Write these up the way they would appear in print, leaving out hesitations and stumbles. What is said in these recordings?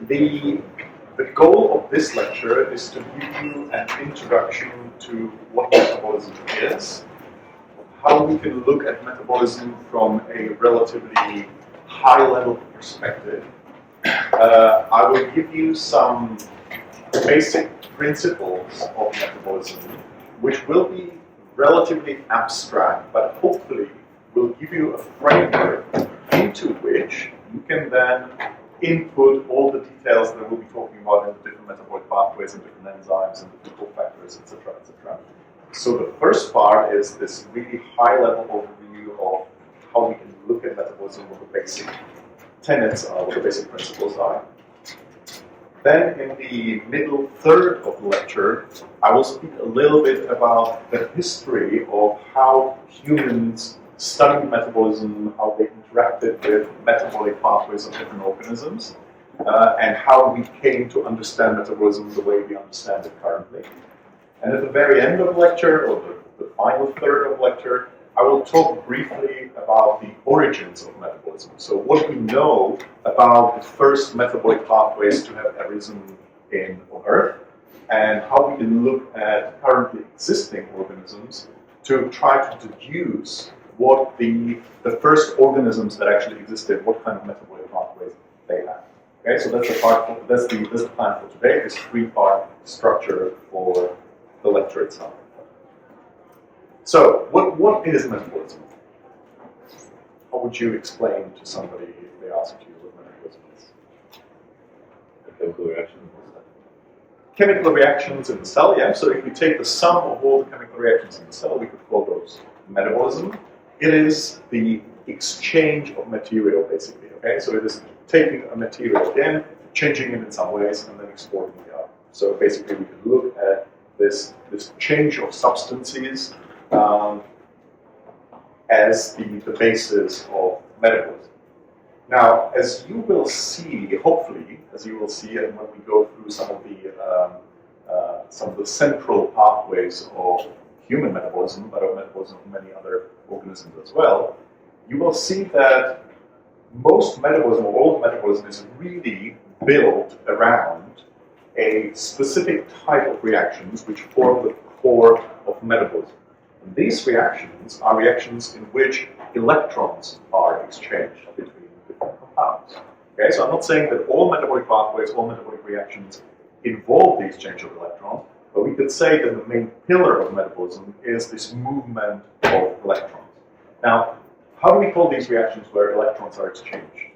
The, the goal of this lecture is to give you an introduction to what metabolism is, how we can look at metabolism from a relatively high-level perspective. I will give you some basic principles of metabolism, which will be relatively abstract, but hopefully will give you a framework into which you can then input all the details that we'll be talking about in the different metabolic pathways and different enzymes and the cofactors, etc., etc. So the first part is this really high-level overview of how we can look at metabolism, what the basic tenets are, what the basic principles are. Then in the middle third of the lecture, I will speak a little bit about the history of how humans studied metabolism, how they interacted with metabolic pathways of different organisms, and how we came to understand metabolism the way we understand it currently. And at the very end of the lecture, or the final third of the lecture, I will talk briefly about the origins of metabolism. So what we know about the first metabolic pathways to have arisen on Earth, and how we can look at currently existing organisms to try to deduce what the first organisms that actually existed, what kind of metabolic pathways they had. Okay, so that's the plan for today, this three-part structure for the lecture itself. So, what is metabolism? How would you explain to somebody if they asked you what metabolism is? A chemical reaction. Chemical reactions in the cell, yeah. So if we take the sum of all the chemical reactions in the cell, we could call those metabolism. It is the exchange of material, basically. Okay, so it is taking a material in, changing it in some ways, and then exporting it out. So basically, we can look at this change of substances as the basis of metabolism. Now, as you will see, hopefully, as you will see, and when we go through some of the central pathways of human metabolism, but of metabolism of many other organisms as well, you will see that most metabolism, or all metabolism, is really built around a specific type of reactions which form the core of metabolism. And these reactions are reactions in which electrons are exchanged between different compounds. Okay, so I'm not saying that all metabolic pathways, all metabolic reactions involve the exchange of electrons, but we could say that the main pillar of metabolism is this movement of electrons. Now, how do we call these reactions where electrons are exchanged?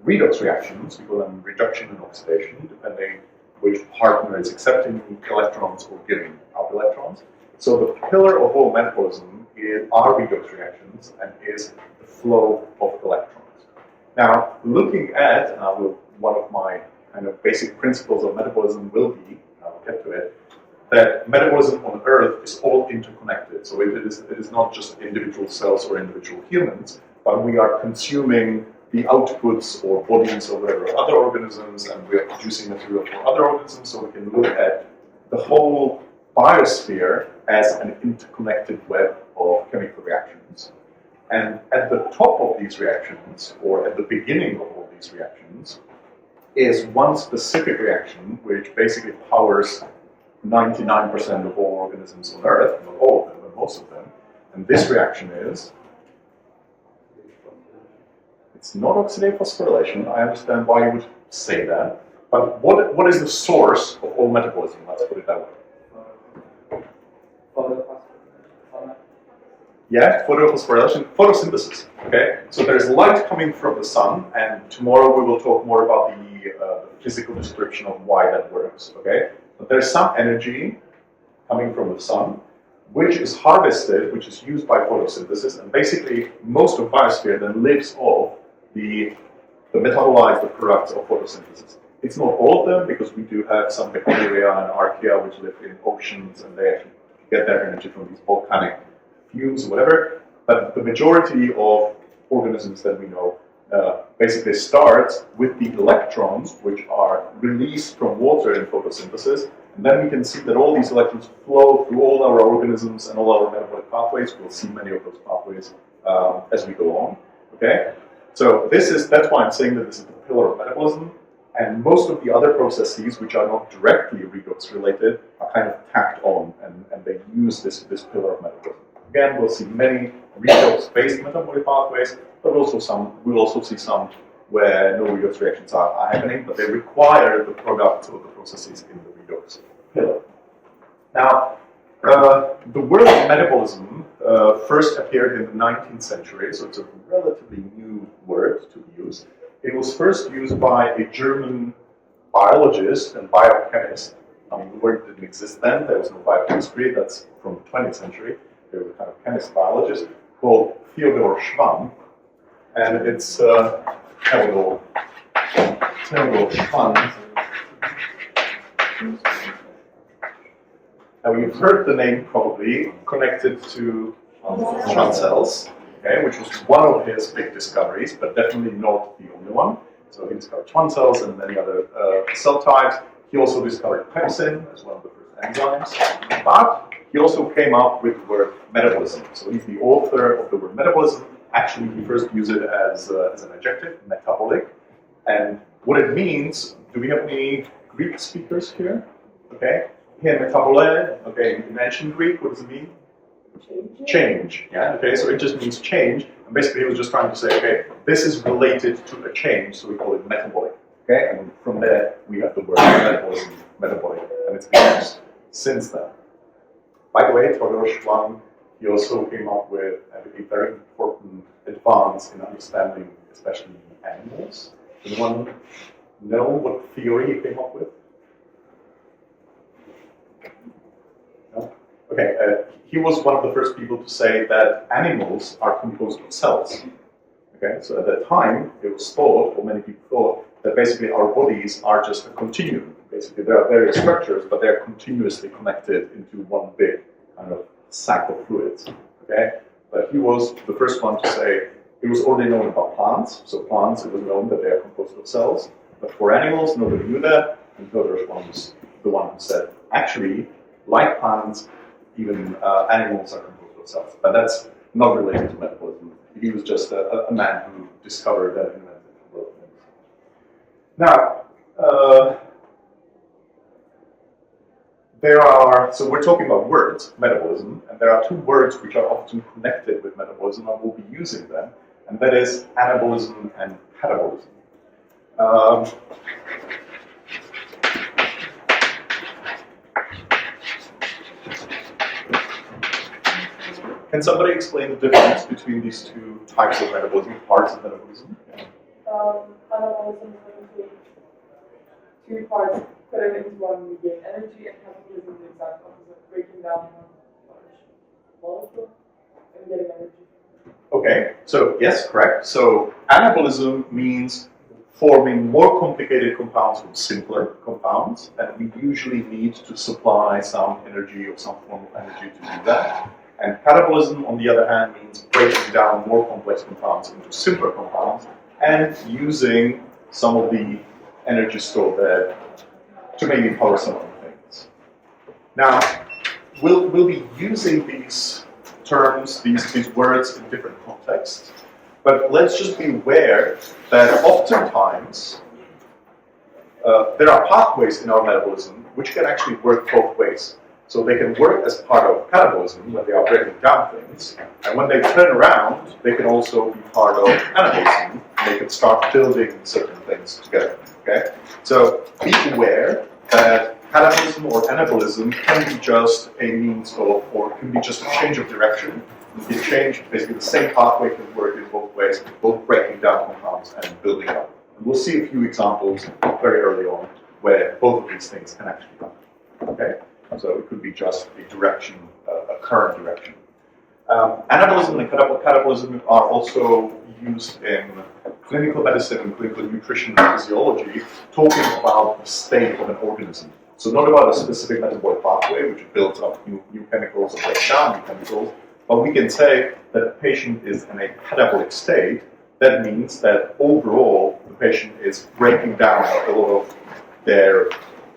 Redox reactions, we call them reduction and oxidation, depending which partner is accepting electrons or giving out electrons. So the pillar of all metabolism are redox reactions and is the flow of electrons. Now, looking at, one of my kind of basic principles of metabolism will be, I'll get to it, that metabolism on Earth is all interconnected. So it is not just individual cells or individual humans, but we are consuming the outputs or bodies or whatever other organisms, and we are producing material for other organisms, so we can look at the whole biosphere as an interconnected web of chemical reactions. And at the top of these reactions, or at the beginning of all these reactions, is one specific reaction which basically powers 99% of all organisms on Earth, not all of them, but most of them. And this reaction is, it's not oxidative phosphorylation. I understand why you would say that. But what is the source of all metabolism? Let's put it that way. Yeah, photophosphorylation, photosynthesis. Okay, so there's light coming from the sun, and tomorrow we will talk more about the physical description of why that works. Okay, but there's some energy coming from the sun, which is harvested, which is used by photosynthesis, and basically most of biosphere then lives off the metabolized products of photosynthesis. It's not all of them, because we do have some bacteria and archaea which live in oceans, and they actually get their energy from these volcanic fumes or whatever, but the majority of organisms that we know basically starts with the electrons, which are released from water in photosynthesis, and then we can see that all these electrons flow through all our organisms and all our metabolic pathways. We'll see many of those pathways as we go on. Okay, so that's why I'm saying that this is the pillar of metabolism. And most of the other processes, which are not directly redox related, are kind of tacked on, and they use this pillar of metabolism. Again, we'll see many redox-based metabolic pathways, but we'll also see some where no redox reactions are happening, but they require the products or the processes in the redox pillar. Now, the word metabolism first appeared in the 19th century, so it's a relatively new word to be used. It was first used by a German biologist and biochemist. I mean, the word didn't exist then, there was no biochemistry, that's from the 20th century. There was a kind of chemist biologist called Theodor Schwann, and it's Theodor Schwann. Now, you've heard the name probably connected to Schwann cells, okay, which was one of his big discoveries, but definitely not the only one. So he discovered Schwann cells and many other cell types. He also discovered pepsin as one of the first enzymes, but he also came up with the word metabolism. So he's the author of the word metabolism. Actually, he first used it as an adjective, metabolic. And what it means, do we have any Greek speakers here? Okay. Here, metabole, okay, in ancient Greek, what does it mean? Change. Yeah, okay, so it just means change. And basically, he was just trying to say, okay, this is related to a change, so we call it metabolic. Okay, and from there, we have the word metabolism, metabolic, and it's been used since then. By the way, Theodor Schwann, he also came up with a very important advance in understanding, especially animals. Anyone know what theory he came up with? No? Okay, he was one of the first people to say that animals are composed of cells. Okay, so at that time, it was thought, or many people thought, that basically our bodies are just a continuum. Basically, there are various structures, but they're continuously connected into one big kind of sack of fluids. Okay, but he was the first one to say it was already known about plants. So plants, it was known that they are composed of cells. But for animals, nobody knew that. And Theodor Schwann was the one who said, actually, like plants, even animals are composed of cells. But that's not related to metabolism. He was just a man who discovered and invented a lot of things. Now, so we're talking about words, metabolism, and there are two words which are often connected with metabolism, and we'll be using them, and that is anabolism and catabolism. Can somebody explain the difference between these two types of metabolism, parts of metabolism? Anabolism is two parts putting into one, we gain energy, and catabolism is the exact opposite, breaking down one molecule and getting energy. Okay, so yes, correct. So anabolism means forming more complicated compounds from simpler compounds, and we usually need to supply some energy or some form of energy to do that. And catabolism, on the other hand, means breaking down more complex compounds into simpler compounds and using some of the energy stored there to maybe power some other things. Now, we'll be using these terms, these words in different contexts, but let's just be aware that oftentimes there are pathways in our metabolism which can actually work both ways. So they can work as part of catabolism when they are breaking down things, and when they turn around, they can also be part of anabolism. They can start building certain things together. Okay, so be aware that catabolism or anabolism can be just a means of, or can be just a change of direction. You change, basically the same pathway can work in both ways, both breaking down compounds and building up. And we'll see a few examples very early on where both of these things can actually happen. Okay. So it could be just a direction, a current direction. Anabolism and catabolism are also used in clinical medicine and clinical nutrition and physiology, talking about the state of an organism. So not about a specific metabolic pathway, which builds up new chemicals or breaks down new chemicals, but we can say that a patient is in a catabolic state. That means that overall, the patient is breaking down a lot of their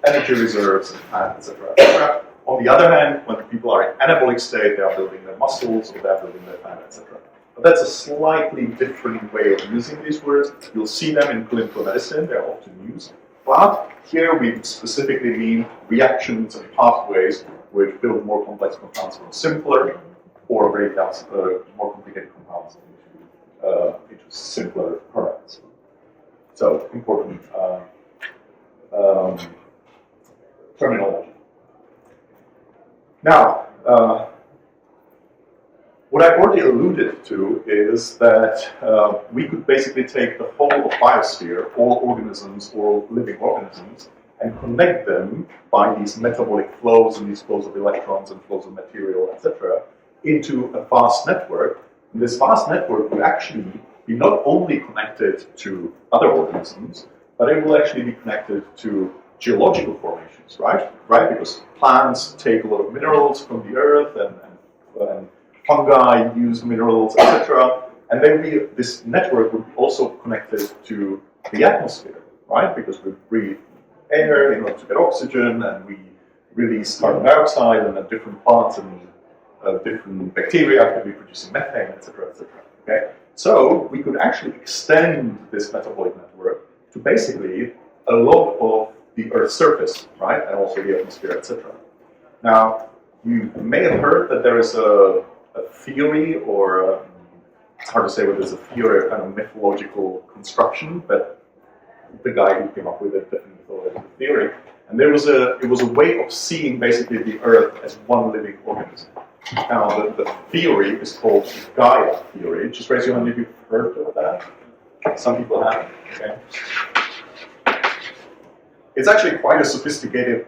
energy reserves, and fat, etc., etc. On the other hand, when people are in anabolic state, they are building their muscles, or they're building their fat, etc. But that's a slightly different way of using these words. You'll see them in clinical medicine, they're often used. But here we specifically mean reactions and pathways which build more complex compounds from simpler or break down more complicated compounds into simpler products. So, important terminology. Now, what I already alluded to is that we could basically take the whole of biosphere, all organisms, all living organisms, and connect them by these metabolic flows and these flows of electrons and flows of material, etc., into a vast network. And this vast network will actually be not only connected to other organisms, but it will actually be connected to geological formations, right? Because plants take a lot of minerals from the earth, and fungi use minerals, etc. And then this network will be also connected to the atmosphere, right? Because we breathe air in order to get oxygen, and we release carbon dioxide, and then different plants and different bacteria could be producing methane, etc., etc. Okay, so we could actually extend this metabolic network to basically a lot of the Earth's surface, right, and also the atmosphere, etc. Now, you may have heard that there is a theory, or it's hard to say whether it's a theory or kind of mythological construction, but the guy who came up with it definitely thought it was a theory. And it was a way of seeing basically the Earth as one living organism. Now, the theory is called Gaia theory. Just raise your hand if you've heard of that. Some people haven't. Okay. It's actually quite a sophisticated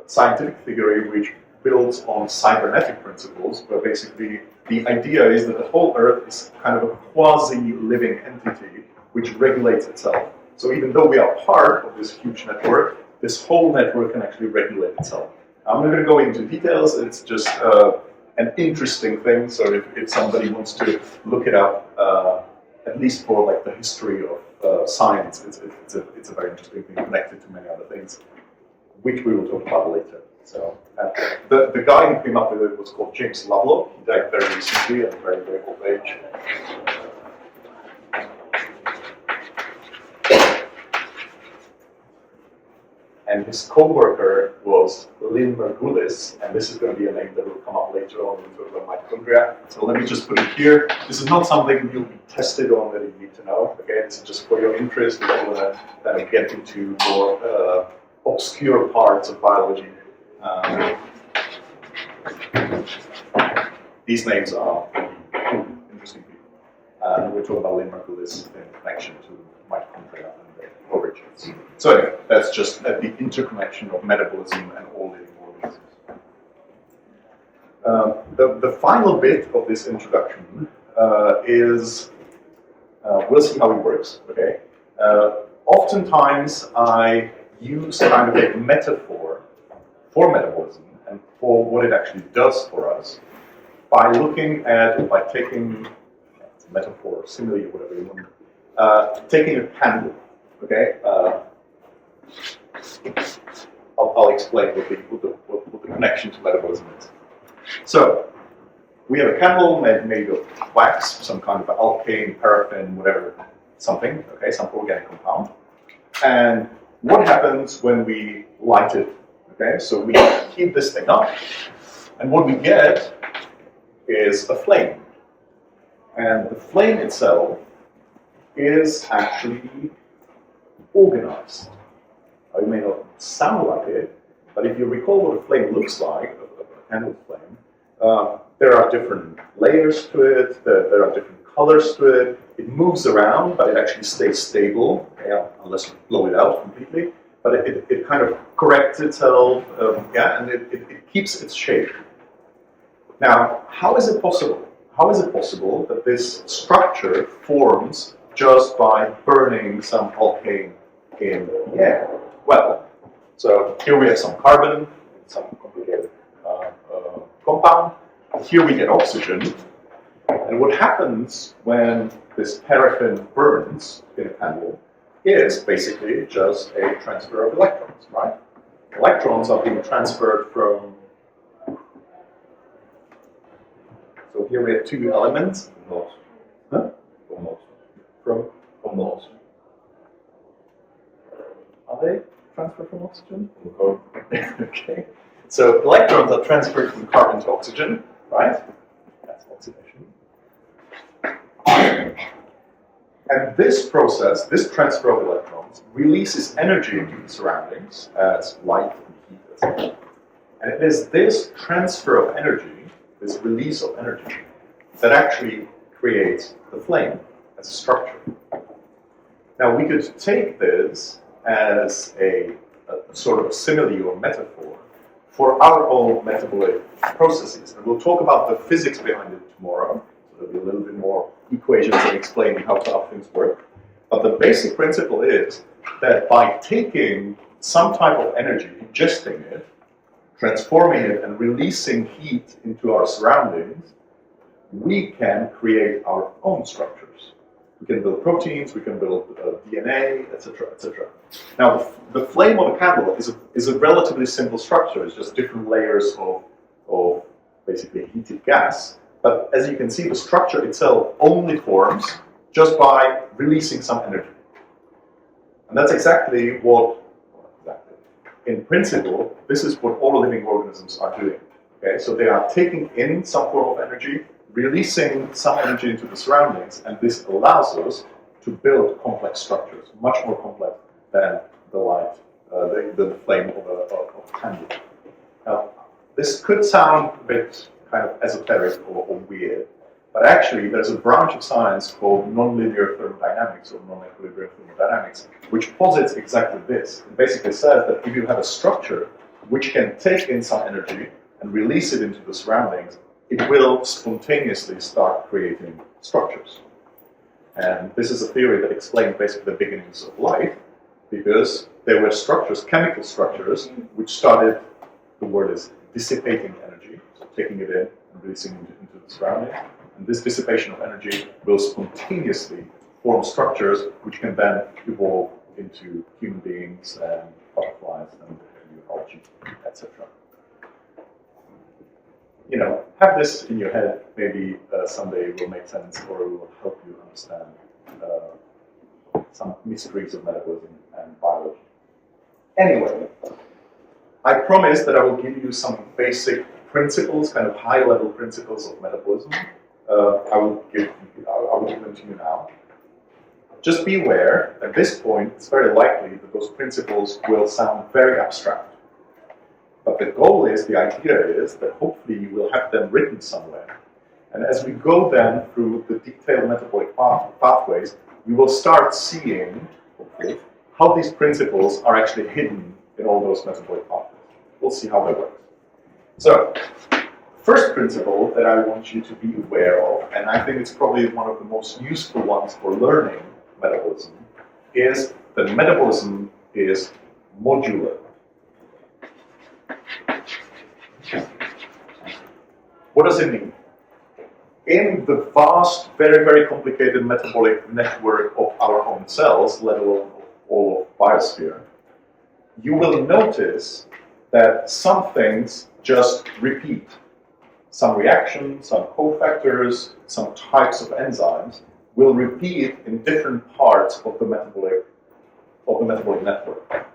scientific theory which builds on cybernetic principles, where basically the idea is that the whole Earth is kind of a quasi-living entity which regulates itself. So even though we are part of this huge network, this whole network can actually regulate itself. I'm not going to go into details, it's just an interesting thing, so if somebody wants to look it up, at least for like the history of science, it's a very interesting thing connected to many other things, which we will talk about later. So the guy who came up with it was called James Lovelock. He died very recently at a very, very old age. And his co-worker was Lynn Margulis, and this is going to be a name that will come up later on when we talk about mitochondria. So let me just put it here. This is not something you'll be tested on that you need to know. Okay, this is just for your interest. If you want to get into more obscure parts of biology. These names are interesting people. We're talking about Lynn Margulis in connection to mitochondria and their origins. So anyway, that's just the interconnection of metabolism and all living organisms. The final bit of this introduction is, we'll see how it works, okay? Oftentimes I use kind of a metaphor for metabolism and for what it actually does for us by taking, it's a metaphor, simile, whatever you want, taking a candle, okay? I'll explain what the connection to metabolism is. So, we have a candle made of wax, some kind of alkane, paraffin, whatever, something, okay, some organic compound. And what happens when we light it? Okay, so we heat this thing up, and what we get is a flame. And the flame itself is actually organized. It may not sound like it, but if you recall what a flame looks like, a candle flame, there are different layers to it, there are different colors to it. It moves around, but it actually stays stable, unless you blow it out completely. But it kind of corrects itself, and it keeps its shape. Now, how is it possible? How is it possible that this structure forms just by burning some alkane in the air? Well, so here we have some carbon, some complicated compound. Here we get oxygen. And what happens when this paraffin burns in a candle is basically just a transfer of electrons, right? Electrons are being transferred from, so here we have two elements. From moles. Are they? transfer from oxygen? Oh, Okay. So electrons are transferred from carbon to oxygen, right? That's oxidation. And this process, this transfer of electrons, releases energy into the surroundings as light and heat, etc. And it is this transfer of energy, this release of energy, that actually creates the flame as a structure. Now we could take this as a sort of simile or metaphor for our own metabolic processes. And we'll talk about the physics behind it tomorrow. So there'll be a little bit more equations and explaining how things work. But the basic principle is that by taking some type of energy, ingesting it, transforming it and releasing heat into our surroundings, we can create our own structures. We can build proteins, we can build DNA, etc., etc. Now, the flame on a candle is a relatively simple structure. It's just different layers of basically heated gas. But as you can see, the structure itself only forms just by releasing some energy. And that's exactly what, in principle, this is what all living organisms are doing. Okay, so they are taking in some form of energy, releasing some energy into the surroundings, and this allows us to build complex structures, much more complex than the light, the flame of a candle. Now, this could sound a bit kind of esoteric or weird, but actually there's a branch of science called nonlinear thermodynamics or non-equilibrium thermodynamics, which posits exactly this. It basically says that if you have a structure which can take in some energy and release it into the surroundings, it will spontaneously start creating structures. And this is a theory that explains basically the beginnings of life, because there were structures, chemical structures, which started, the word is dissipating energy, so taking it in and releasing it into the surroundings. And this dissipation of energy will spontaneously form structures which can then evolve into human beings and butterflies and algae, etc. You know, have this in your head. Maybe someday it will make sense, or it will help you understand some mysteries of metabolism and biology. Anyway, I promised that I will give you some basic principles, kind of high-level principles of metabolism. I will give them to you now. Just be aware, at this point, it's very likely that those principles will sound very abstract. But the goal is, the idea is, that hopefully you will have them written somewhere. And as we go then through the detailed metabolic pathways, you will start seeing, hopefully, how these principles are actually hidden in all those metabolic pathways. We'll see how that works. So, first principle that I want you to be aware of, and I think it's probably one of the most useful ones for learning metabolism, is that metabolism is modular. What does it mean? In the vast, very, very complicated metabolic network of our own cells, let alone all of biosphere, you will notice that some things just repeat. Some reactions, some cofactors, some types of enzymes will repeat in different parts of the metabolic network.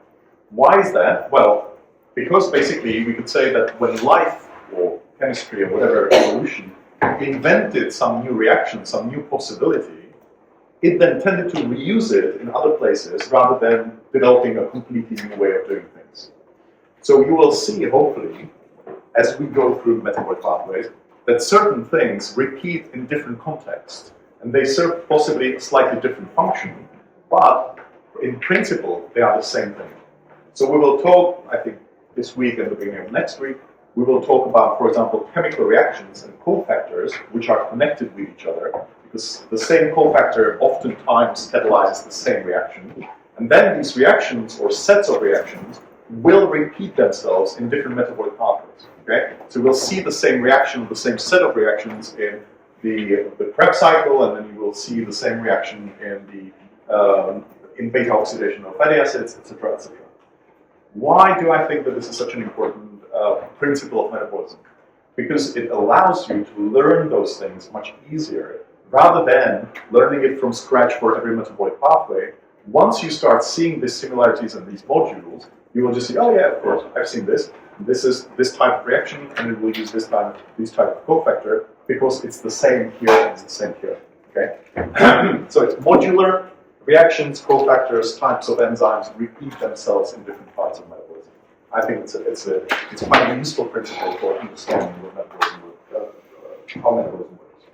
Why is that? Well, because basically we could say that when life or chemistry or whatever evolution invented some new reaction, some new possibility, it then tended to reuse it in other places rather than developing a completely new way of doing things. So you will see, hopefully, as we go through metabolic pathways, that certain things repeat in different contexts, and they serve possibly a slightly different function, but in principle, they are the same thing. So we will talk, I think, this week and the beginning of next week, we will talk about, for example, chemical reactions and cofactors which are connected with each other, because the same cofactor oftentimes catalyzes the same reaction. And then these reactions or sets of reactions will repeat themselves in different metabolic pathways. Okay? So we'll see the same reaction, the same set of reactions in the Krebs cycle, and then you will see the same reaction in beta oxidation of fatty acids, etc., etc. Why do I think that this is such an important principle of metabolism? Because it allows you to learn those things much easier, rather than learning it from scratch for every metabolic pathway. Once you start seeing these similarities in these modules, you will just see, oh yeah, of course, I've seen this. This is this type of reaction, and it will use this type of cofactor because it's the same here and it's the same here. Okay, so it's modular reactions, cofactors, types of enzymes repeat themselves in different parts of metabolism. I think it's quite a useful principle for understanding what metabolism how metabolism works.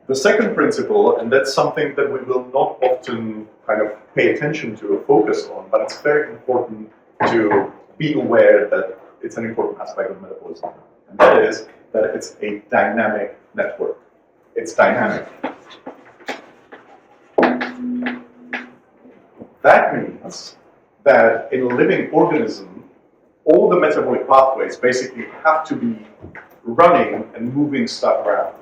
The second principle, and that's something that we will not often kind of pay attention to or focus on, but it's very important to be aware that it's an important aspect of metabolism, and that is that it's a dynamic network. It's dynamic. That means that in a living organism, all the metabolic pathways basically have to be running and moving stuff around.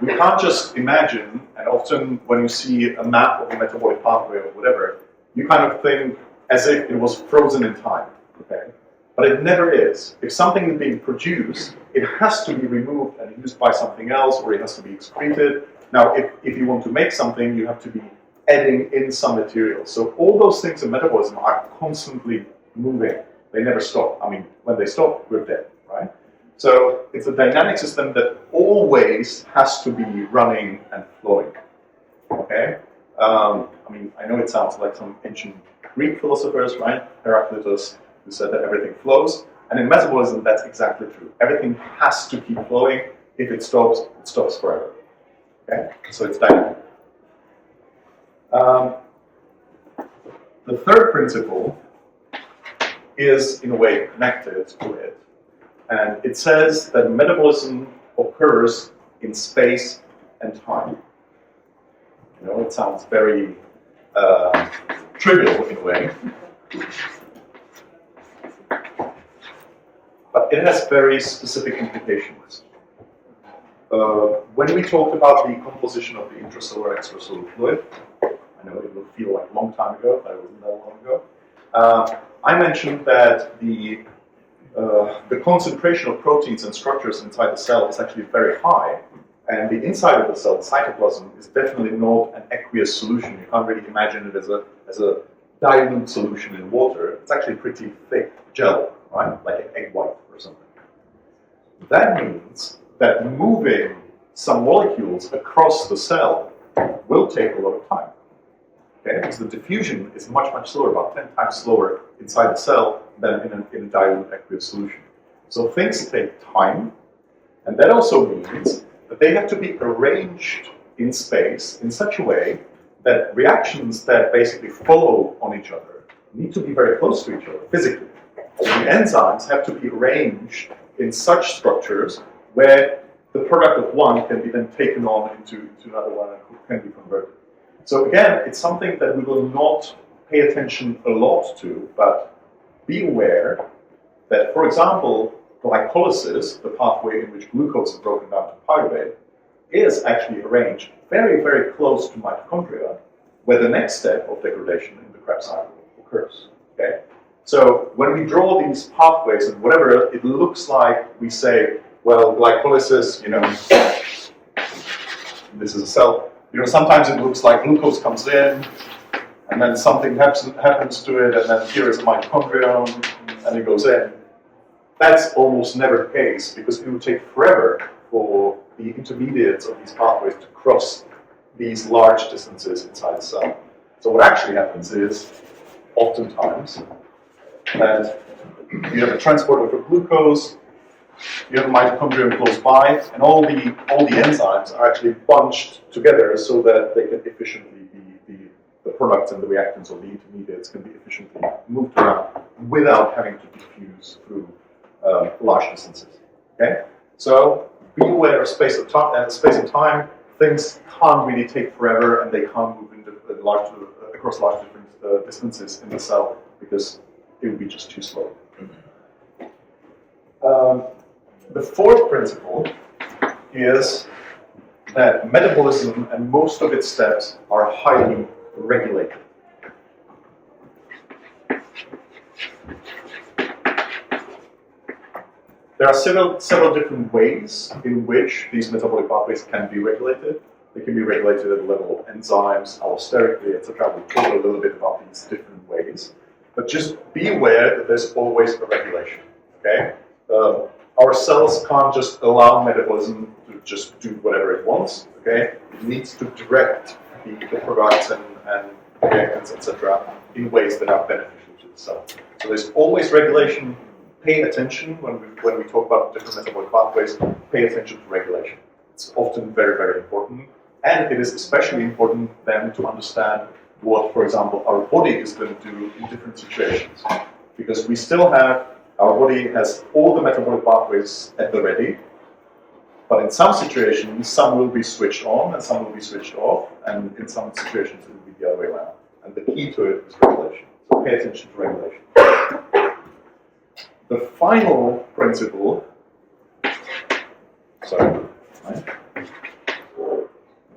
We can't just imagine, and often when you see a map of a metabolic pathway or whatever, you kind of think as if it was frozen in time, okay? But it never is. If something is being produced, it has to be removed and used by something else, or it has to be excreted. Now, if you want to make something, you have to be adding in some material. So all those things in metabolism are constantly moving. They never stop. I mean, when they stop, we're dead, right? So it's a dynamic system that always has to be running and flowing, okay? I mean, I know it sounds like some ancient Greek philosophers, right? Heraclitus, who said that everything flows. And in metabolism, that's exactly true. Everything has to keep flowing. If it stops forever, okay? So it's dynamic. The third principle is, in a way, connected to it. And it says that metabolism occurs in space and time. You know, it sounds very trivial in a way. But it has very specific implications. When we talked about the composition of the intracellular extracellular fluid, I know it will feel like a long time ago, but it wasn't that long ago. I mentioned that the concentration of proteins and structures inside the cell is actually very high, and the inside of the cell, the cytoplasm, is definitely not an aqueous solution. You can't really imagine it as a dilute solution in water. It's actually pretty thick gel, right? Like an egg white or something. That means that moving some molecules across the cell will take a lot of time. Okay? Because the diffusion is much, much slower, about 10 times slower inside the cell than in a dilute aqueous solution. So things take time, and that also means that they have to be arranged in space in such a way that reactions that basically follow on each other need to be very close to each other physically. The enzymes have to be arranged in such structures where the product of one can be then taken on into another one and can be converted. So again, it's something that we will not pay attention a lot to, but be aware that, for example, glycolysis, the pathway in which glucose is broken down to pyruvate, is actually arranged very, very close to mitochondria, where the next step of degradation in the Krebs cycle occurs. Okay? So when we draw these pathways and whatever, it looks like we say, well, glycolysis, you know, this is a cell. You know, sometimes it looks like glucose comes in, and then something happens to it, and then here is a mitochondrion, and it goes in. That's almost never the case, because it will take forever for the intermediates of these pathways to cross these large distances inside the cell. So what actually happens is, oftentimes, that you have a transporter of glucose, you have a mitochondrion close by, and all the enzymes are actually bunched together so that they can efficiently the products and the reactants or the intermediates can be efficiently moved around without having to diffuse through large distances. Okay, so be aware of space and time. Things can't really take forever, and they can't move across large different distances in the cell because it would be just too slow. The fourth principle is that metabolism and most of its steps are highly regulated. There are several different ways in which these metabolic pathways can be regulated. They can be regulated at the level of enzymes, allosterically, etc. We'll talk a little bit about these different ways. But just be aware that there's always a regulation, okay? Our cells can't just allow metabolism to just do whatever it wants, okay? It needs to direct the products and reactants, etc., in ways that are beneficial to the cell. So there's always regulation. Pay attention when we talk about different metabolic pathways. Pay attention to regulation. It's often very, very important, and it is especially important then to understand what, for example, our body is going to do in different situations, because we still have our body has all the metabolic pathways at the ready, but in some situations, some will be switched on and some will be switched off, and in some situations, it will be the other way around. And the key to it is regulation. So pay attention to regulation. The final principle,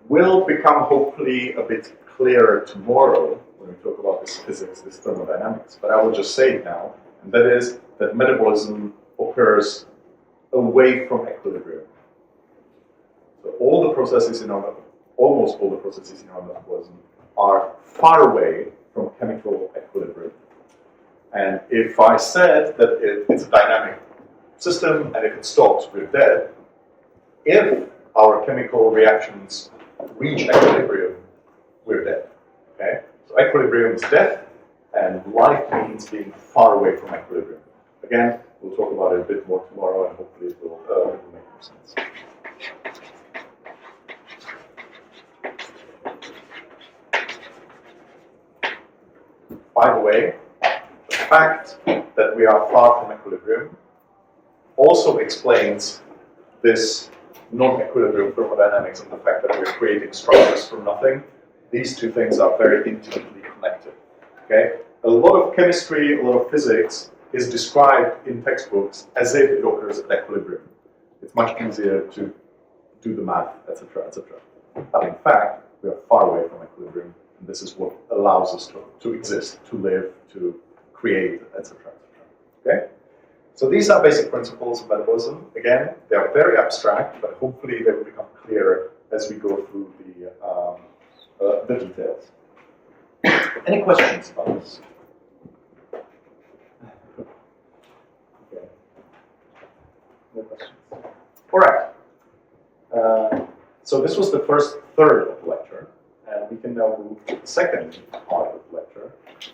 will become hopefully a bit clearer tomorrow when we talk about this physics, this thermodynamics, but I will just say it now, and that is that metabolism occurs away from equilibrium. So all the processes in our, almost all the processes in our metabolism are far away from chemical equilibrium. And if I said that it's a dynamic system and if it stops, we're dead, if our chemical reactions reach equilibrium, we're dead. Okay? So equilibrium is death, and life means being far away from equilibrium. Again, we'll talk about it a bit more tomorrow, and hopefully it will make more sense. By the way, the fact that we are far from equilibrium also explains this non-equilibrium thermodynamics and the fact that we're creating structures from nothing. These two things are very intimately connected. Okay? A lot of chemistry, a lot of physics is described in textbooks as if it occurs at equilibrium. It's much easier to do the math, etc., etc. But in fact, we are far away from equilibrium, and this is what allows us to exist, to live, to create, etc., etc. Okay? So these are basic principles of metabolism. Again, they are very abstract, but hopefully they will become clearer as we go through the details. Any questions about this? Okay. No questions. All right. So this was the first third of the lecture, and we can now move to the second part of the lecture,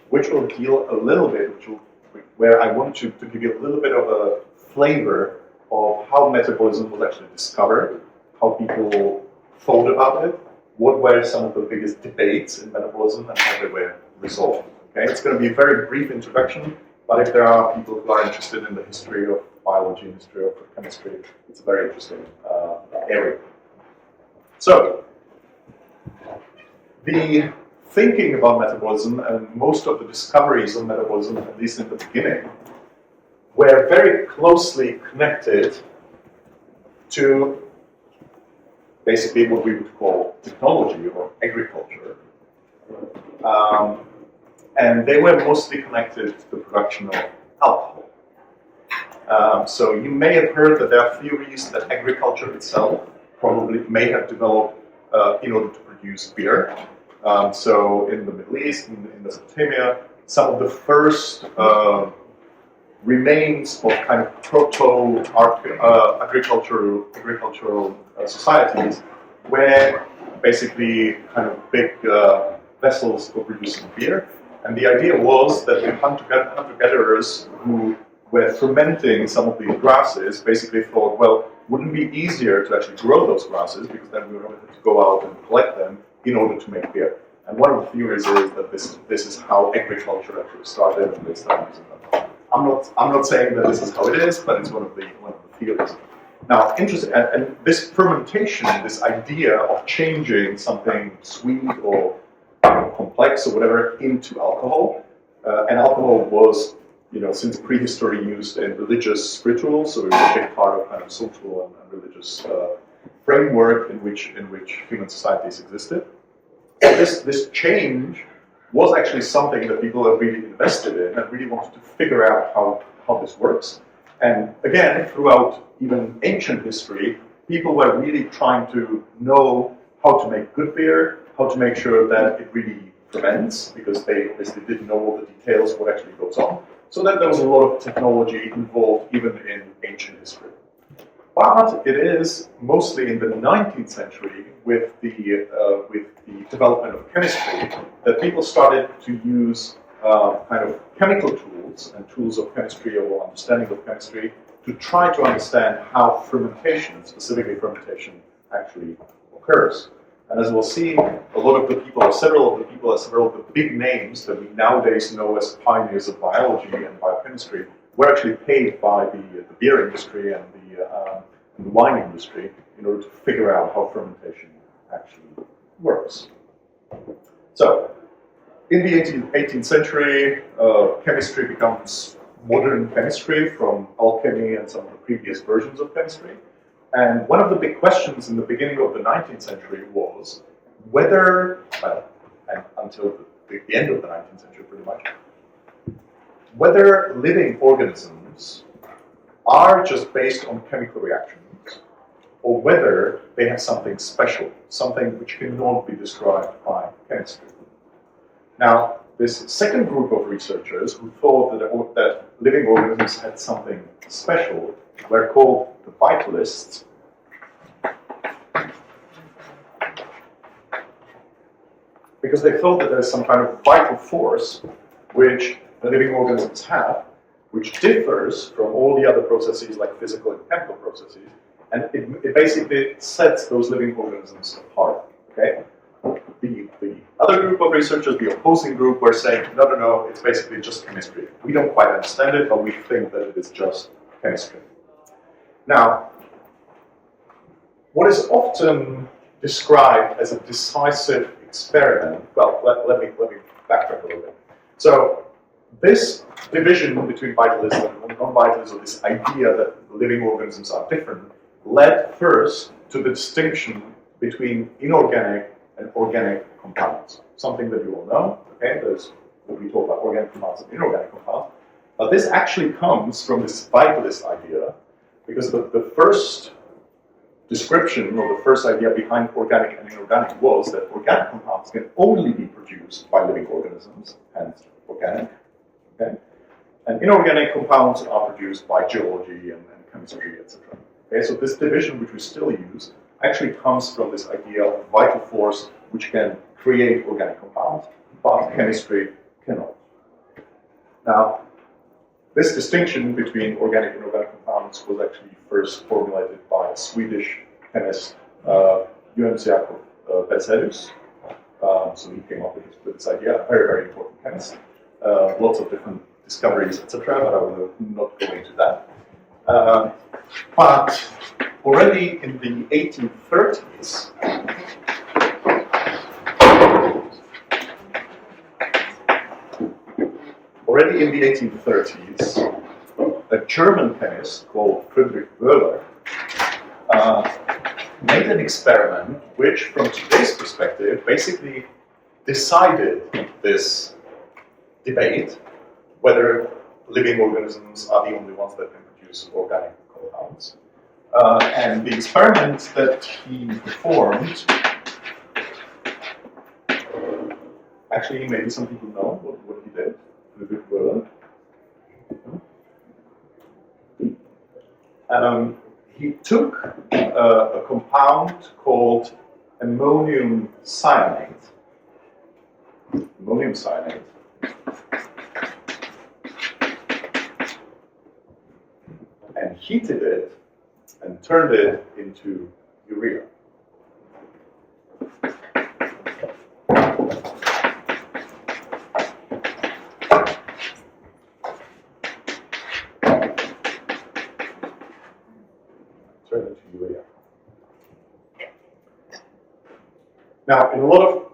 which will deal a little bit, where I want to give you a little bit of a flavor of how metabolism was actually discovered, how people thought about it, what were some of the biggest debates in metabolism, and how they were resolved. Okay, it's going to be a very brief introduction, but if there are people who are interested in the history of biology, history of chemistry, it's a very interesting area. So, the thinking about metabolism and most of the discoveries of metabolism, at least in the beginning, were very closely connected to basically what we would call technology or agriculture. And they were mostly connected to the production of alcohol. So you may have heard that there are theories that agriculture itself probably may have developed in order to produce beer. So in the Middle East, in Mesopotamia, some of the first remains of kind of proto-agricultural societies were basically kind of big vessels for producing beer. And the idea was that the hunter-gatherers who were fermenting some of these grasses basically thought, well, wouldn't it be easier to actually grow those grasses, because then we don't have to go out and collect them in order to make beer. And one of the theories is that this is how agriculture actually started, and they started using them. I'm not saying that this is how it is, but it's one of the theories. Now, interesting, and this fermentation, this idea of changing something sweet or complex or whatever into alcohol, and alcohol was, since prehistory used in religious rituals, so it was a big part of kind of social and religious framework in which human societies existed. So this change was actually something that people are really invested in and really wanted to figure out how this works. And again, throughout even ancient history, people were really trying to know how to make good beer, how to make sure that it really ferments, because they obviously didn't know all the details of what actually goes on. So that there was a lot of technology involved even in ancient history. But it is mostly in the 19th century with the development of chemistry that people started to use kind of chemical tools and tools of chemistry or understanding of chemistry to try to understand how fermentation, specifically fermentation, actually occurs. And as we'll see, a lot of the people, or several of the people, several of the big names that we nowadays know as pioneers of biology and biochemistry were actually paid by the beer industry and the wine industry in order to figure out how fermentation actually works. So, in the 18th century, chemistry becomes modern chemistry from alchemy and some of the previous versions of chemistry. And one of the big questions in the beginning of the 19th century was whether, and until the end of the 19th century pretty much, whether living organisms are just based on chemical reactions or whether they have something special, something which cannot be described by chemistry. Now, this second group of researchers who thought that living organisms had something special were called the vitalists. Because they thought that there's some kind of vital force which the living organisms have, which differs from all the other processes like physical and chemical processes, and it basically sets those living organisms apart. Okay? The other group of researchers, the opposing group, were saying, no, it's basically just chemistry. We don't quite understand it, but we think that it is just chemistry. Now, what is often described as a decisive experiment, well, let me backtrack a little bit. So, this division between vitalists and non-vitalists, or this idea that living organisms are different, led first to the distinction between inorganic and organic compounds. Something that you all know, okay? There's what we talk about organic compounds and inorganic compounds. But this actually comes from this vitalist idea, because the first description or the first idea behind organic and inorganic was that organic compounds can only be produced by living organisms, hence organic, okay? And inorganic compounds are produced by geology and chemistry, etc. Okay, so this division, which we still use, actually comes from this idea of vital force which can create organic compounds, but chemistry cannot. Now, this distinction between organic and inorganic compounds was actually first formulated by a Swedish chemist, Johannes Jakob Berzelius. So he came up with this idea, a very, very important chemist. Lots of different discoveries, etc., but I will not go into that. But already in the 1830s, a German chemist called Friedrich Wöhler made an experiment which, from today's perspective, basically decided this debate whether living organisms are the only ones that can produce organic compounds. And the experiment that he performed, actually maybe some people know what he did, Friedrich Wöhler. He took a compound called ammonium cyanate, and heated it and turned it into urea. Now, in a lot of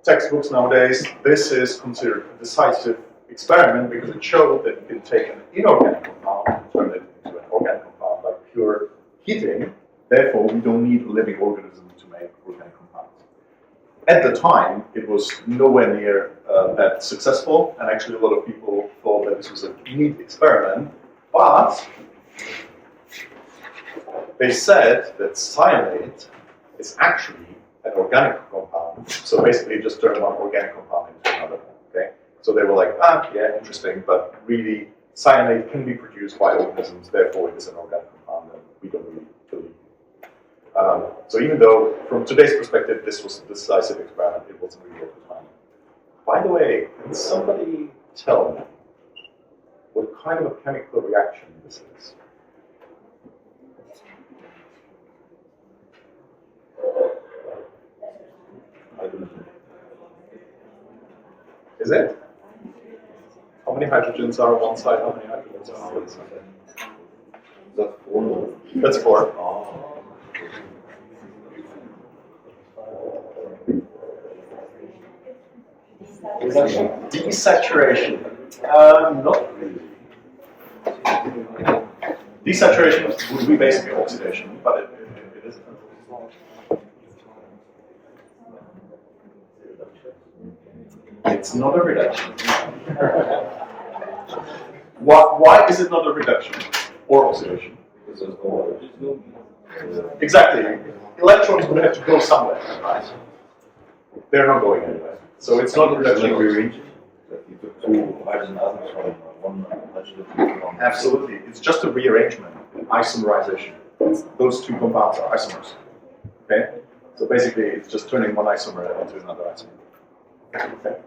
textbooks nowadays, this is considered a decisive experiment because it showed that you can take an inorganic compound and turn it into an organic compound by pure heating. Therefore, we don't need a living organism to make organic compounds. At the time, it was nowhere near that successful, and actually a lot of people thought that this was a neat experiment, but they said that cyanate is actually a an organic compound. So basically just turn one organic compound into another. Okay? So they were like, yeah, interesting, but really cyanide can be produced by organisms, therefore it is an organic compound, and we don't really believe. So even though, from today's perspective, this was a decisive experiment, it wasn't really at the time. By the way, can somebody tell me what kind of a chemical reaction this is? Is it? How many hydrogens are on one side? How many hydrogens are on the other side? That's 4. That's 4. Desaturation. Not really. Desaturation would be basically oxidation, but it isn't. It's not a reduction. Why is it not a reduction or oxidation? Exactly. Electrons would have to go somewhere, right? They're not going anywhere. So it's not a reduction. Absolutely. It's just a rearrangement, isomerization. Those two compounds are isomers. Okay? So basically, it's just turning one isomer into another isomer. Okay.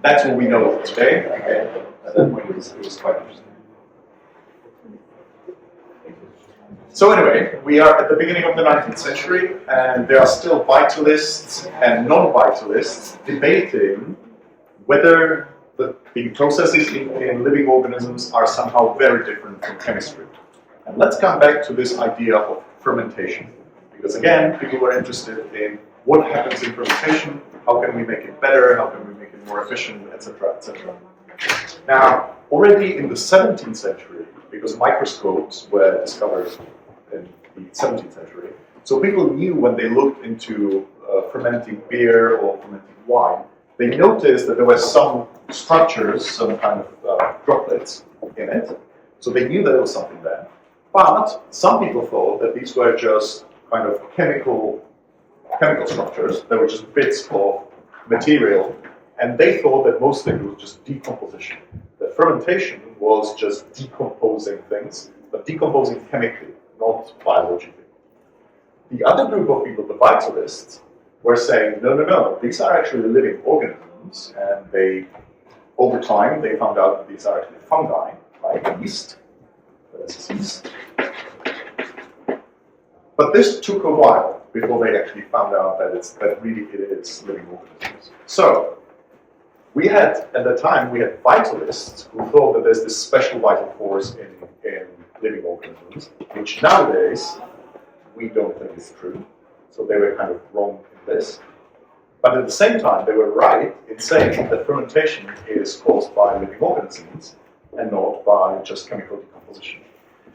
That's what we know today. Okay? And then it was quite interesting. So anyway, we are at the beginning of the 19th century, and there are still vitalists and non-vitalists debating whether the processes in living organisms are somehow very different from chemistry. And let's come back to this idea of fermentation. Because again, people were interested in what happens in fermentation, how can we make it better, how can we make it more efficient, etc., etc. Now, already in the 17th century, because microscopes were discovered in the 17th century, so people knew when they looked into fermenting beer or fermenting wine, they noticed that there were some structures, some kind of droplets in it, so they knew that there was something there. But some people thought that these were just kind of chemical structures, they were just bits of material, and they thought that most of it was just decomposition. That fermentation was just decomposing things, but decomposing chemically, not biologically. The other group of people, the vitalists, were saying, no, these are actually living organisms, and they, over time, they found out that these are actually fungi, like yeast. This is yeast. But this took a while before they actually found out that really it is living organisms. So, at the time, we had vitalists who thought that there's this special vital force in living organisms, which nowadays we don't think is true. So they were kind of wrong in this. But at the same time, they were right in saying that fermentation is caused by living organisms and not by just chemical decomposition.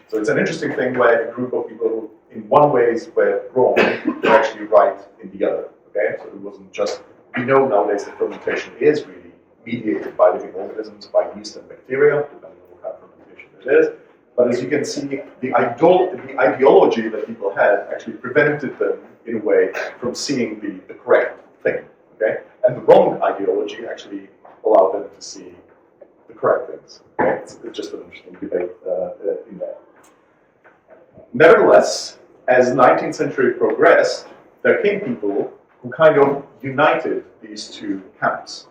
So it's an interesting thing where a group of people who in one ways were wrong were actually right in the other. Okay? So it wasn't just, we know nowadays that fermentation is really mediated by living organisms, by yeast and bacteria, depending on what kind of fermentation it is. But as you can see, the ideology that people had actually prevented them, in a way, from seeing the correct thing. Okay? And the wrong ideology actually allowed them to see the correct things. Okay? It's just an interesting debate in there. Nevertheless, as 19th century progressed, there came people who kind of united these two camps.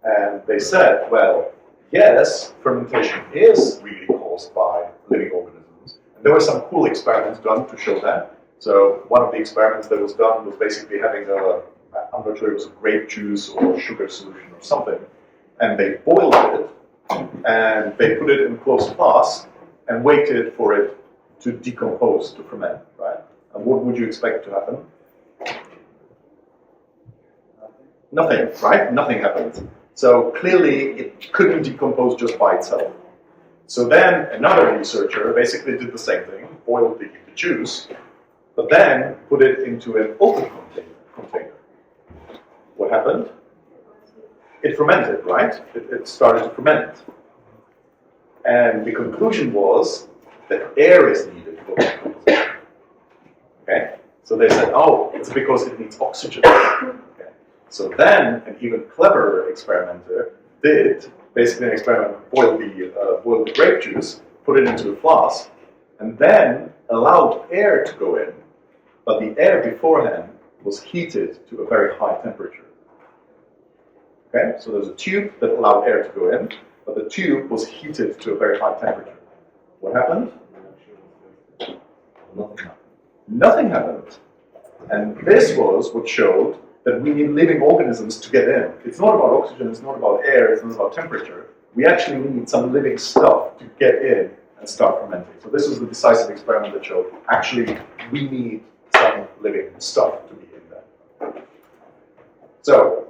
And they said, well, yes, fermentation is really caused by living organisms. And there were some cool experiments done to show that. So one of the experiments that was done was basically having I'm not sure it was grape juice or sugar solution or something. And they boiled it, and they put it in closed flask and waited for it to decompose, to ferment, right? And what would you expect to happen? Nothing, right? Nothing happened. So clearly it couldn't decompose just by itself. So then another researcher basically did the same thing, boiled the juice, but then put it into an open container. What happened? It fermented, right? It started to ferment. And the conclusion was that air is needed for decomposition. Okay? So they said, oh, It's because it needs oxygen. Okay. So then an even cleverer experimenter did basically an experiment, boiled the grape juice, put it into a flask, and then allowed air to go in, but the air beforehand was heated to a very high temperature. Okay, so there's a tube that allowed air to go in, but the tube was heated to a very high temperature. What happened? Nothing happened. Nothing happened. And this was what showed that we need living organisms to get in. It's not about oxygen, it's not about air, it's not about temperature. We actually need some living stuff to get in and start fermenting. So this was the decisive experiment that showed actually we need some living stuff to be in there. So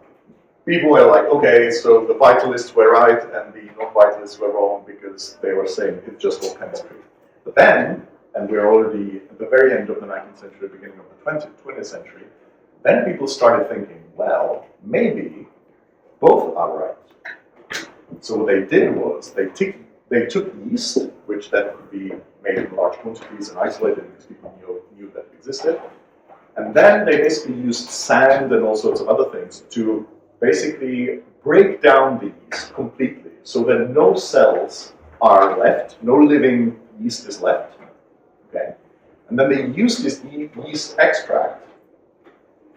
people were like, okay, so the vitalists were right and the non-vitalists were wrong because they were saying it's just all chemistry. But then, and we're already at the very end of the 19th century, beginning of the 20th century, then people started thinking, well, maybe both are right. So what they did was they took yeast, which then could be made in large quantities and isolated because people knew that it existed, and then they basically used sand and all sorts of other things to basically break down the yeast completely so that no cells are left, no living yeast is left. Okay? And then they used this yeast extract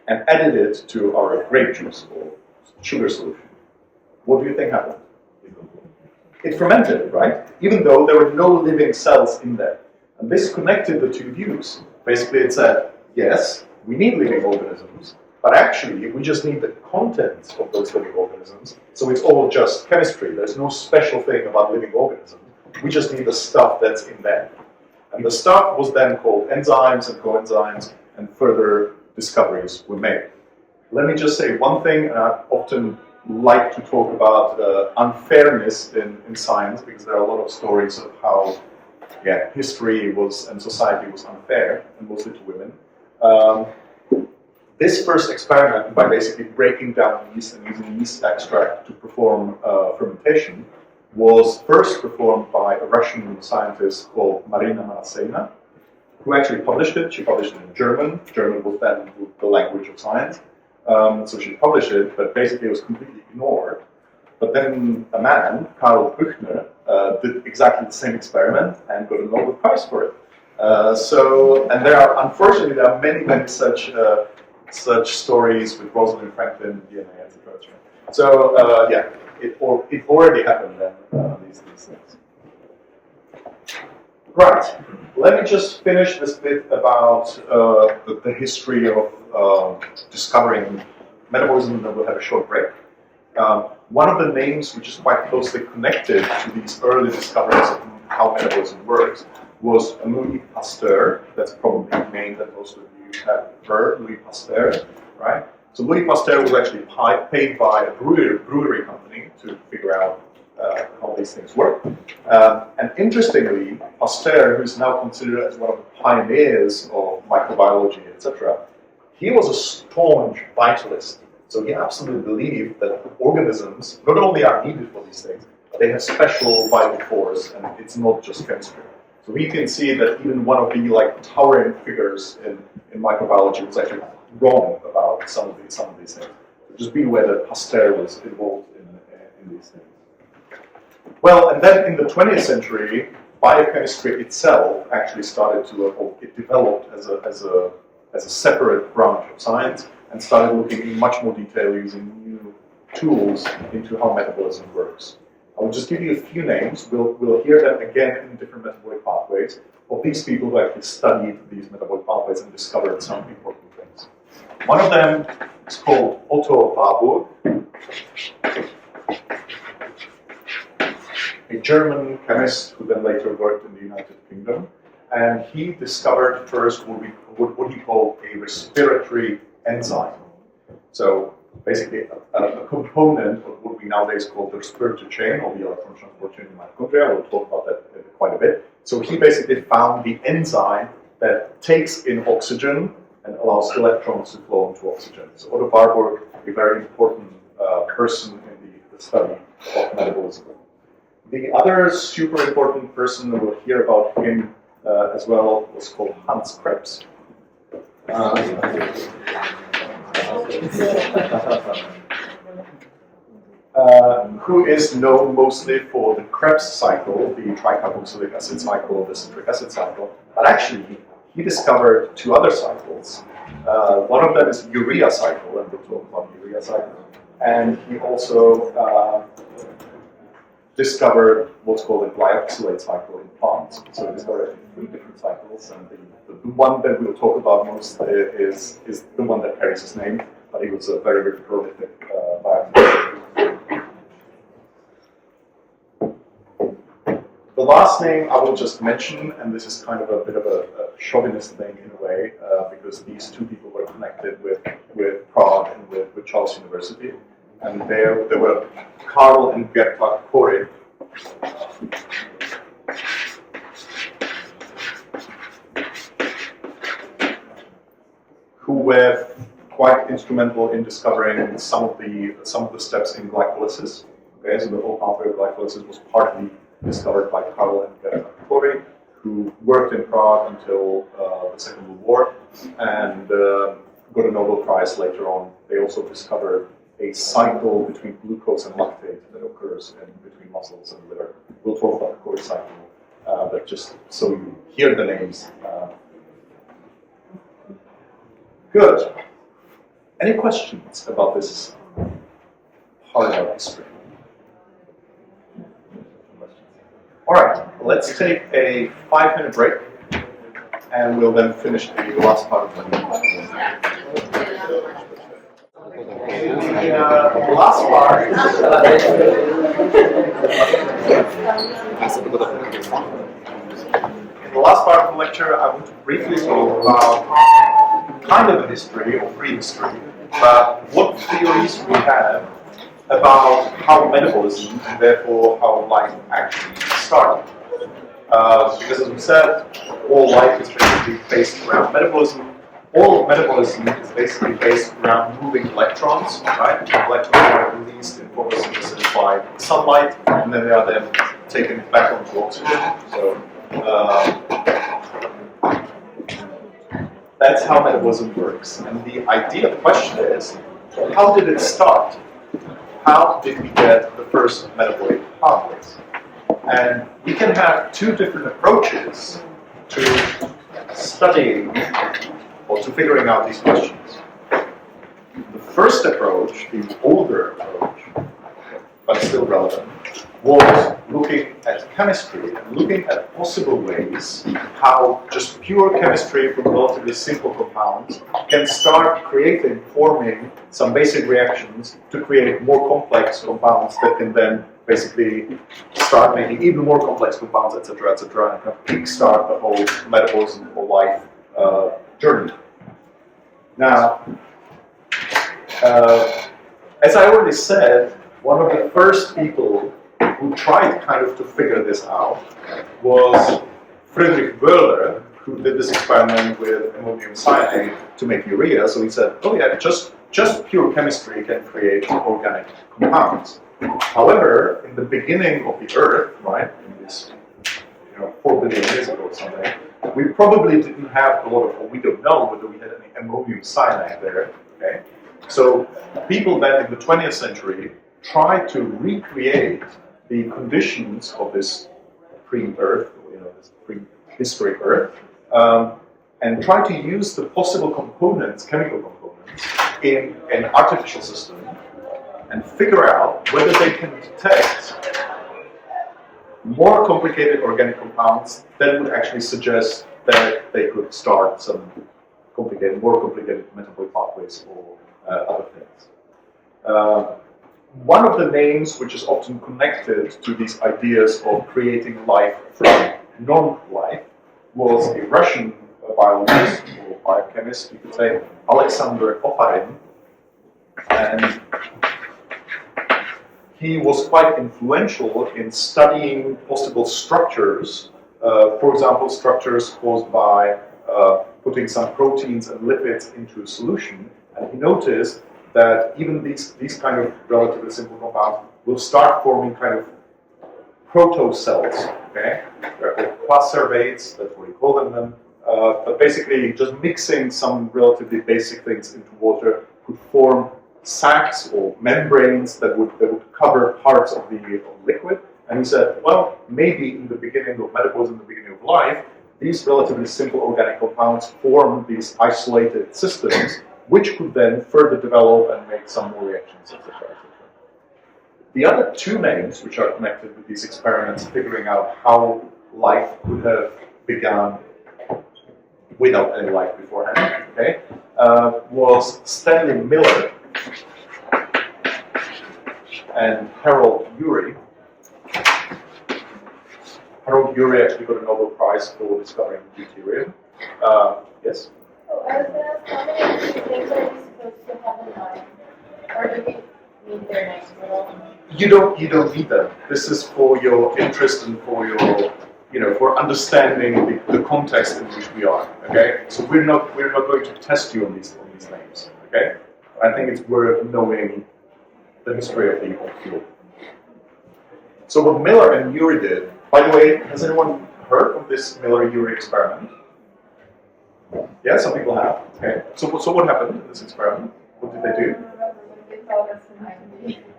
and added it to our grape juice or sugar solution. What do you think happened? It fermented, right? Even though there were no living cells in there. And this connected the two views. Basically it said, yes, we need living organisms, but actually we just need the contents of those living organisms. So it's all just chemistry. There's no special thing about living organisms. We just need the stuff that's in them. And the stuff was then called enzymes and coenzymes, and further discoveries were made. Let me just say one thing, and I often like to talk about unfairness in science, because there are a lot of stories of how history was and society was unfair, and mostly to women. This first experiment, by basically breaking down yeast and using yeast extract to perform fermentation, was first performed by a Russian scientist called Marina Manasena, who actually published it. She published it in German. German was then the language of science. So she published it, but basically it was completely ignored. But then a man, Karl Büchner, did exactly the same experiment and got a Nobel Prize for it. And unfortunately, there are many such stories with Rosalind Franklin, DNA, etc. So it already happened then, these things. Right, let me just finish this bit about the history of discovering metabolism, and then we'll have a short break. One of the names which is quite closely connected to these early discoveries of how metabolism works was Louis Pasteur. That's probably a name that most of you have heard, Louis Pasteur, right? So Louis Pasteur was actually paid by a brewery company to figure out how these things work. And interestingly, Pasteur, who is now considered as one of the pioneers of microbiology, etc., he was a staunch vitalist. So he absolutely believed that organisms not only are needed for these things, but they have special vital force, and it's not just chemistry. So we can see that even one of the towering figures in microbiology was actually wrong about some of these things. So just be aware that Pasteur was involved in these things. Well, and then in the 20th century, biochemistry itself actually started to it developed as a separate branch of science and started looking in much more detail using new tools into how metabolism works. I will just give you a few names. We'll hear them again in different metabolic pathways of these people who actually studied these metabolic pathways and discovered some important things. One of them is called Otto Warburg, a German chemist who then later worked in the United Kingdom. And he discovered first what he called a respiratory enzyme. So basically a component of what we nowadays call the respiratory chain or the electron transport chain in mitochondria. We'll talk about that quite a bit. So he basically found the enzyme that takes in oxygen and allows electrons to flow into oxygen. So Otto Warburg, a very important person in the study of metabolism. The other super important person, we'll hear about him as well, was called Hans Krebs. Who is known mostly for the Krebs cycle, the tricarboxylic acid cycle, the citric acid cycle, but actually he discovered two other cycles. One of them is urea cycle, and we'll talk about urea cycle. And he also discovered what's called a glyoxylate cycle in plants. So he discovered three different cycles, and the one that we'll talk about most is the one that carries his name, but he was a very, very prolific biochemist. The last name I will just mention, and this is kind of a bit of a chauvinist thing in a way, because these two people were connected with Prague and with Charles University. And there were Karl and Gerta Kory. Who were quite instrumental in discovering some of the steps in glycolysis. Okay, so the whole pathway of glycolysis was partly discovered by Karl and Gerta Kory, who worked in Prague until the Second World War, and got a Nobel Prize later on. They also discovered a cycle between glucose and lactate that occurs between muscles and liver. We'll talk about the Kory cycle, but just so you hear the names. Good. Any questions about this part of our history? All right, let's take a 5-minute break, and we'll then finish the last part of the meeting. The last part. In the last part of the lecture, I want to briefly talk about kind of a history or prehistory, but what theories we have about how metabolism and therefore how life actually started. Because as we said, all life is basically based around metabolism. All of metabolism is basically based around moving electrons, right? Electrons are released in photosynthesis by sunlight, and then they are then taken back onto oxygen. So that's how metabolism works. And the idea, the question is, how did it start? How did we get the first metabolic pathways? And we can have two different approaches to studying or to figuring out these questions. The first approach, the older approach, but still relevant, was looking at chemistry and looking at possible ways how just pure chemistry from relatively simple compounds can start forming some basic reactions to create more complex compounds that can then basically start making even more complex compounds, etc., etc., and kind of kickstart the whole metabolism or life journey. Now, as I already said, one of the first people who tried kind of to figure this out was Friedrich Wöhler, who did this experiment with ammonium cyanide to make urea. So he said, oh yeah, just pure chemistry can create organic compounds. However, in the beginning of the Earth, right, in this 4 billion years ago or something, we probably didn't have a lot of, or we don't know whether we had any ammonium cyanide there. Okay, so people then in the 20th century tried to recreate the conditions of this pre-Earth, this prehistoric Earth, and try to use the possible components, chemical components, in an artificial system, and figure out whether they can detect more complicated organic compounds that would actually suggest that they could start some more complicated metabolic pathways or other things. One of the names which is often connected to these ideas of creating life from non-life was a Russian biologist or biochemist, you could say, Alexander Oparin. And he was quite influential in studying possible structures, for example, structures caused by putting some proteins and lipids into a solution. And he noticed that even these kind of relatively simple compounds will start forming kind of proto-cells, okay? They're called quacervates, that's what we call them. But basically, just mixing some relatively basic things into water could form sacs or membranes that would cover parts of the liquid. And he said, well, maybe in the beginning of metabolism, in the beginning of life, these relatively simple organic compounds form these isolated systems, which could then further develop and make some more reactions, etc. The other two names which are connected with these experiments figuring out how life could have begun without any life beforehand, okay, was Stanley Miller and Harold Urey. Harold Urey actually got a Nobel Prize for discovering deuterium. Yes? Oh, I was going to ask, how many things are you supposed to have in mind? Or do we need their names at all? You don't need them. This is for your interest and for your, for understanding the context in which we are. Okay, so we're not going to test you on these names. Okay, I think it's worth knowing the history of the field. So what Miller and Urey did. By the way, has anyone heard of this Miller-Urey experiment? Yeah, some people have. Okay, so what happened in this experiment? What did they do?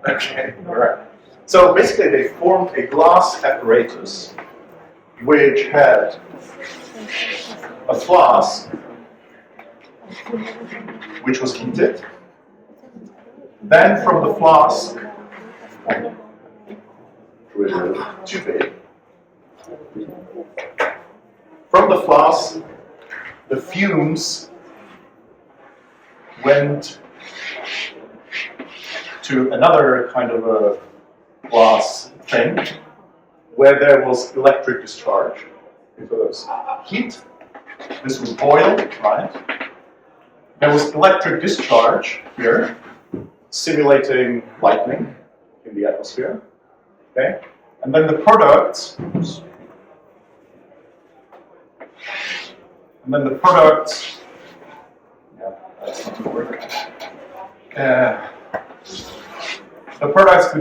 Okay, all right. So basically, they formed a glass apparatus which had a flask which was heated. Then from the flask, too big. From the flask, the fumes went to another kind of a glass thing where there was electric discharge. So there was heat, this would boil, right? There was electric discharge here, simulating lightning in the atmosphere. Okay? And then the product, yeah, that's not going to work. The products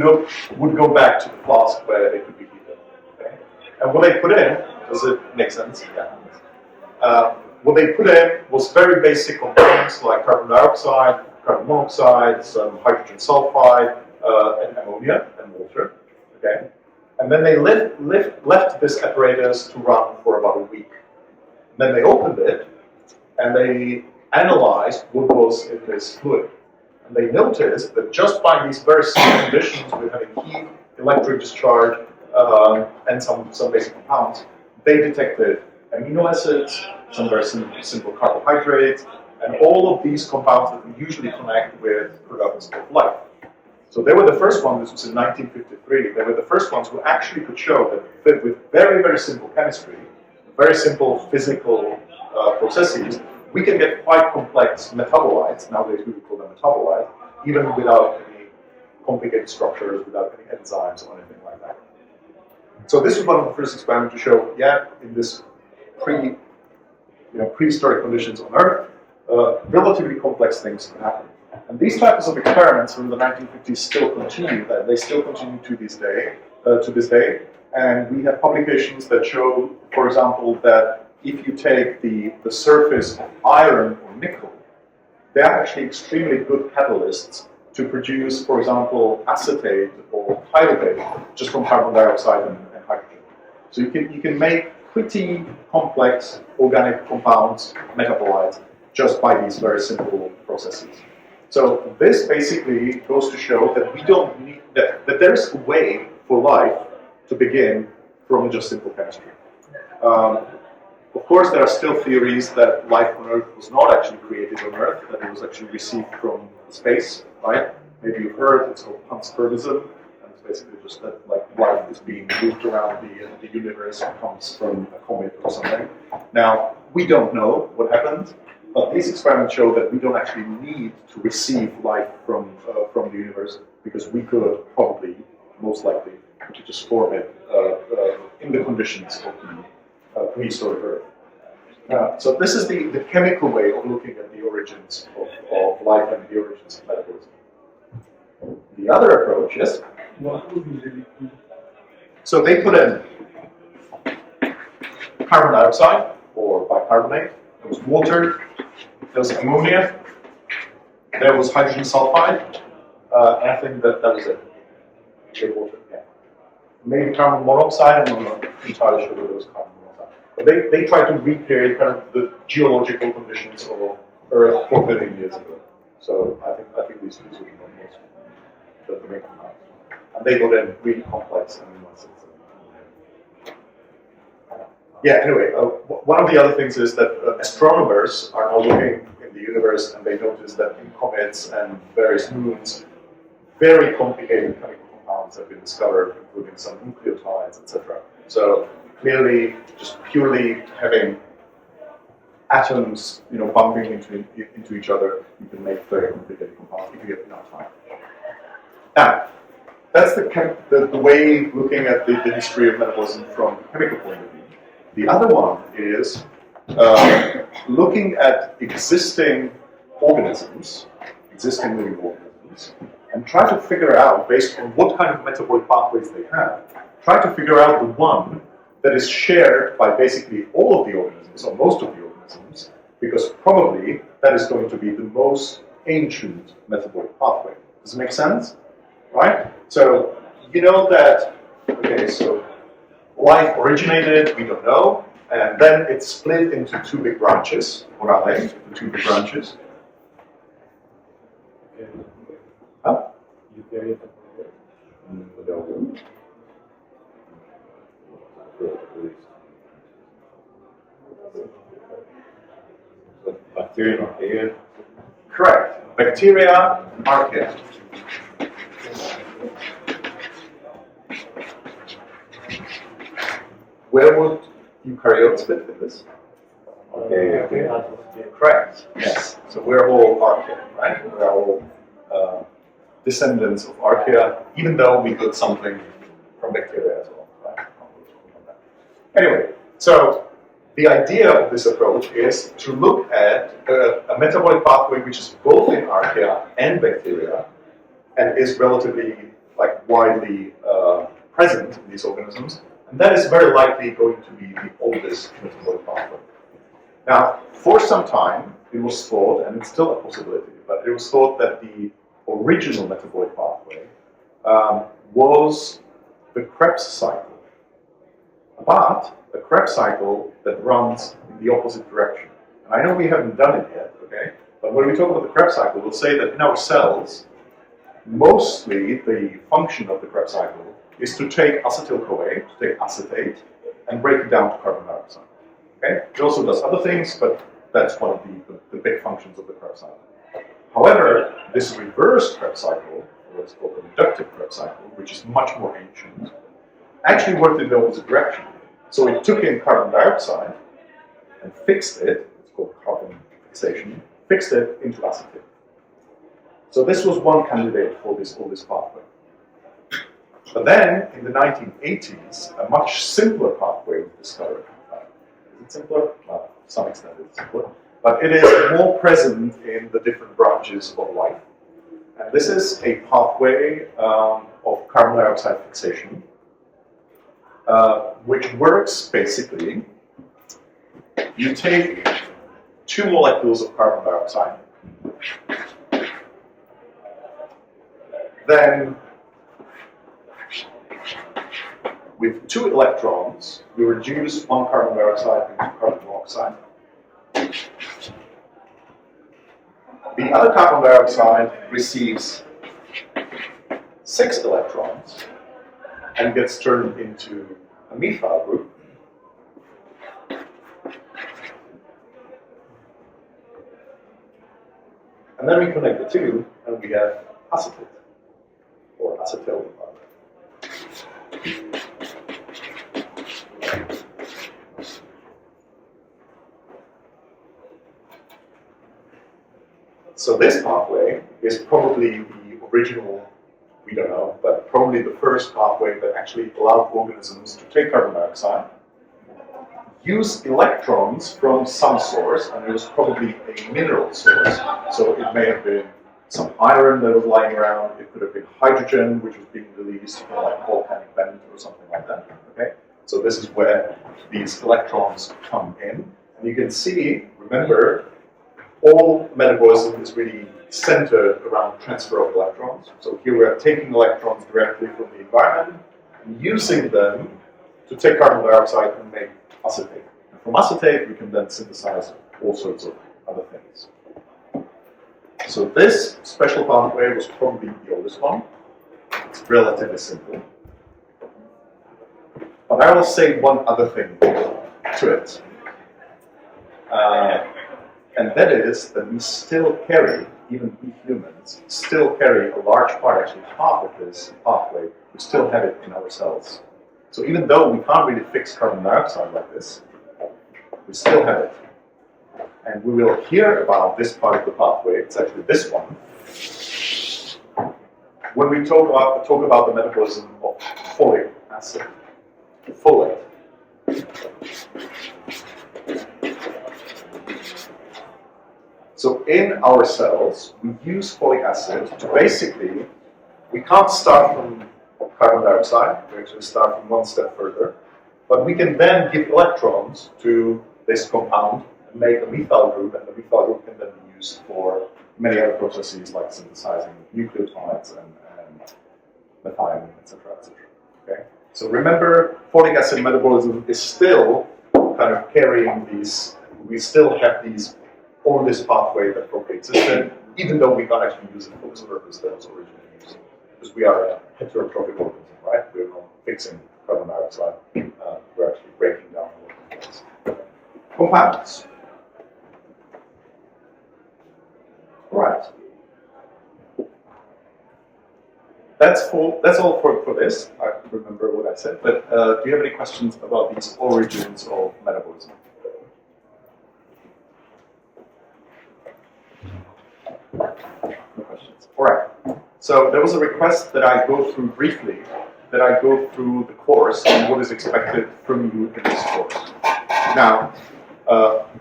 would go back to the flask where they could be heated. Okay? And what they put in, does it make sense? Yeah. What they put in was very basic components like carbon dioxide, carbon monoxide, some hydrogen sulfide, and ammonia and water. Okay? And then they left this apparatus to run for about a week. Then they opened it and they analyzed what was in this fluid. And they noticed that just by these very simple conditions, with having heat, electric discharge, and some basic compounds, they detected amino acids, some very simple carbohydrates, and all of these compounds that we usually connect with products of life. So they were the first ones, this was in 1953, they were the first ones who actually could show that with very, very simple chemistry, very simple physical processes, we can get quite complex metabolites, nowadays we would call them metabolites, even without any complicated structures, without any enzymes or anything like that. So this was one of the first experiments to show, yeah, in this prehistoric conditions on Earth, relatively complex things can happen. And these types of experiments from the 1950s still continue, that they still continue to this day. And we have publications that show, for example, that if you take the surface of iron or nickel, they're actually extremely good catalysts to produce, for example, acetate or pyruvate just from carbon dioxide and hydrogen. So you can make pretty complex organic compounds, metabolites, just by these very simple processes. So this basically goes to show that we don't need that there's a way for life to begin from just simple chemistry. Of course, there are still theories that life on Earth was not actually created on Earth, that it was actually received from space, right? Maybe you've heard, it's called panspermism, and it's basically just that like life is being moved around the universe and comes from a comet or something. Now, we don't know what happened, but these experiments show that we don't actually need to receive life from the universe, because we could probably, most likely, to just form it in the conditions of the prehistoric Earth. So this is the chemical way of looking at the origins of life and the origins of metabolism. The other approach, yes? So they put in carbon dioxide, or or bicarbonate. There was water, there was ammonia, there was hydrogen sulfide, and I think that was it. Okay, water, yeah. Maybe carbon monoxide, I'm not entirely sure whether it was carbon monoxide. But they tried to recreate kind of the geological conditions of Earth 4 billion years ago. So I think these were the most that they make them out. And they got in really complex amino acids. Yeah, anyway, one of the other things is that astronomers are now looking in the universe and they notice that in comets and various moons, very complicated chemical compounds have been discovered, including some nucleotides, etc. So clearly, just purely having atoms, bumping into each other, you can make very complicated compounds if you have enough time. Now, that's the way looking at the history of metabolism from a chemical point of view. The other one is looking at existing organisms, existing living organisms, and try to figure out, based on what kind of metabolic pathways they have, try to figure out the one that is shared by basically all of the organisms, or most of the organisms, because probably that is going to be the most ancient metabolic pathway. Does it make sense? Right? So, you know that, okay, so life originated, we don't know, and then it's split into two big branches. What are they, the two big branches? Huh? Bacteria and archaea. Correct. Bacteria and archaea. Where would eukaryotes fit in this? Okay. Correct. Yes. So we're all archaea, right? We're all descendants of archaea, even though we got something from bacteria as well. Right? Anyway, so the idea of this approach is to look at a metabolic pathway which is both in archaea and bacteria, and is relatively widely present in these organisms. And that is very likely going to be the oldest metabolic pathway. Now, for some time, it was thought, and it's still a possibility, but it was thought that the original metabolic pathway was the Krebs cycle. But a Krebs cycle that runs in the opposite direction. And I know we haven't done it yet, okay? But when we talk about the Krebs cycle, we'll say that in our cells, mostly the function of the Krebs cycle is to take acetyl-CoA, to take acetate, and break it down to carbon dioxide. Okay? It also does other things, but that's one of the big functions of the Krebs cycle. However, this reverse Krebs cycle, or what's called the reductive Krebs cycle, which is much more ancient, actually worked in the opposite direction. So it took in carbon dioxide and fixed it, it's called carbon fixation, fixed it into acetate. So this was one candidate for this pathway. But then, in the 1980s, a much simpler pathway was discovered. Is it simpler? Well, to some extent it's simpler. But it is more present in the different branches of life. And this is a pathway of carbon dioxide fixation, which works basically, you take 2 molecules of carbon dioxide, then with 2 electrons, we reduce 1 carbon dioxide into carbon monoxide. The other carbon dioxide receives 6 electrons and gets turned into a methyl group. And then we connect the 2 and we have acetate, or acetyl. So this pathway is probably the original, we don't know, but probably the first pathway that actually allowed organisms to take carbon dioxide, use electrons from some source, and it was probably a mineral source. So it may have been some iron that was lying around, it could have been hydrogen which was being released from like volcanic vent or something like that. Okay? So this is where these electrons come in, And you can see, remember, all metabolism is really centered around transfer of electrons. So here we are taking electrons directly from the environment and using them to take carbon dioxide and make acetate. And from acetate, we can then synthesize all sorts of other things. So this special pathway was probably the oldest one. It's relatively simple. But I will say one other thing to it. And that is that we still carry, even we humans, still carry a large part, actually half of this pathway, we still have it in our cells. So even though we can't really fix carbon dioxide like this, we still have it. And we will hear about this part of the pathway, it's actually this one, when we talk about the metabolism of folic acid. Folate. So in our cells, we use folic acid to basically, we can't start from carbon dioxide, we actually start from one step further, but we can then give electrons to this compound and make a methyl group, and the methyl group can then be used for many other processes like synthesizing nucleotides and methionine, etc., etc. Okay? So remember, folic acid metabolism is still kind of carrying these, we still have these on this pathway that probably existed, even though we can't actually use it for this purpose that was originally used. Because we are a heterotrophic organism, right? We're not fixing carbon dioxide, we're actually breaking down all of these compounds. Right. That's all for this. I remember what I said, but do you have any questions about these origins of metabolism? No questions. All right. So there was a request that I go through briefly, that I go through the course and what is expected from you in this course. Now,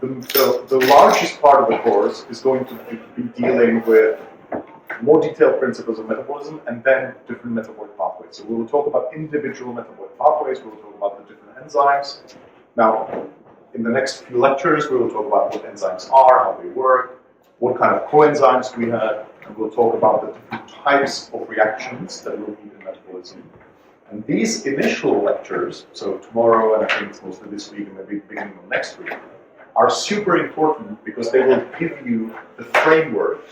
the largest part of the course is going to be dealing with more detailed principles of metabolism and then different metabolic pathways. So we will talk about individual metabolic pathways, we will talk about the different enzymes. Now, in the next few lectures, we will talk about what enzymes are, how they work, what kind of coenzymes we have, and we'll talk about the different types of reactions that we'll need in metabolism. And these initial lectures, so tomorrow and I think it's mostly this week and maybe beginning of next week, are super important because they will give you the framework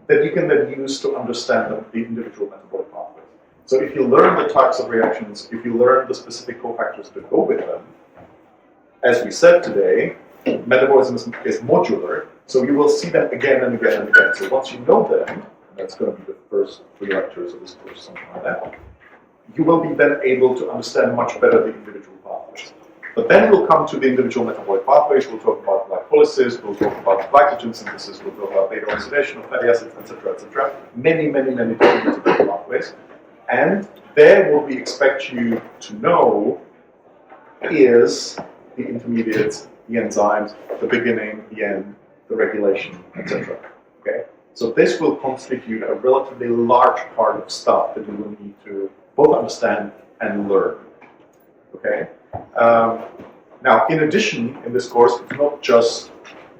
that you can then use to understand the individual metabolic pathways. So if you learn the types of reactions, if you learn the specific cofactors that go with them, as we said today, metabolism is modular, so you will see them again and again and again. So once you know them, and that's going to be the first 3 lectures of this course, something like that, you will be then able to understand much better the individual pathways. But then we'll come to the individual metabolic pathways, we'll talk about glycolysis, we'll talk about glycogen synthesis, we'll talk about beta oxidation of fatty acids, etc., etc. Many different metabolic pathways. And there what we expect you to know is the intermediates, the enzymes, the beginning, the end, the regulation, etc. Okay? So this will constitute a relatively large part of stuff that you will need to both understand and learn. Okay? Now, in addition, in this course, it's not just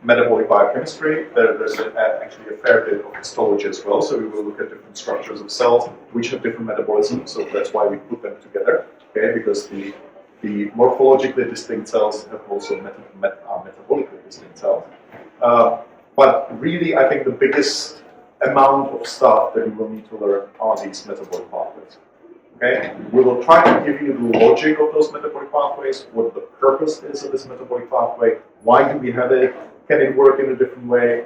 metabolic biochemistry. There's actually a fair bit of histology as well. So we will look at different structures of cells which have different metabolism. So that's why we put them together. Okay? Because the morphologically distinct cells have also metabolically distinct cells. But really, I think the biggest amount of stuff that you will need to learn are these metabolic pathways. Okay? We will try to give you the logic of those metabolic pathways, what the purpose is of this metabolic pathway, why do we have it, can it work in a different way,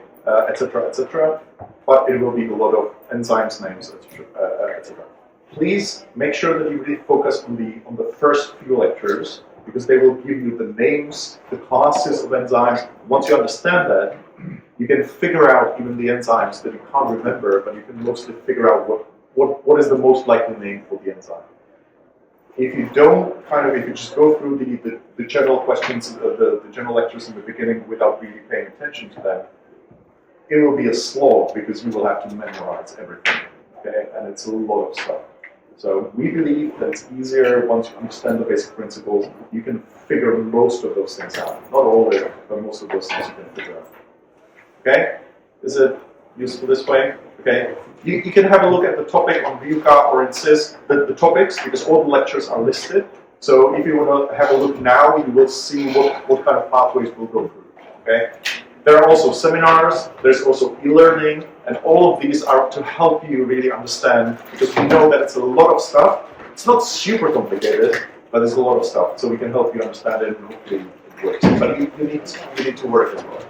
etc., etc. But it will be a lot of enzymes, names, etc. Please make sure that you really focus on the first few lectures, because they will give you the names, the classes of enzymes. Once you understand that, you can figure out even the enzymes that you can't remember, but you can mostly figure out what is the most likely name for the enzyme. If you don't if you just go through the general questions, the general lectures in the beginning without really paying attention to them, it will be a slog because you will have to memorize everything. Okay, and it's a lot of stuff. So we believe that it's easier once you understand the basic principles, you can figure most of those things out. Not all of it, but most of those things you can figure out. Okay? Is it useful this way? Okay? You can have a look at the topic on VUCA or insist the topics, because all the lectures are listed. So if you want to have a look now, you will see what kind of pathways we'll go through. Okay? There are also seminars, there's also e-learning, and all of these are to help you really understand, because we know that it's a lot of stuff. It's not super complicated, but there's a lot of stuff, so we can help you understand it and hopefully it works. But you need to work as well.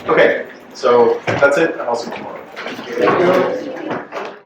Okay, so that's it, and I'll see you tomorrow. Thank you.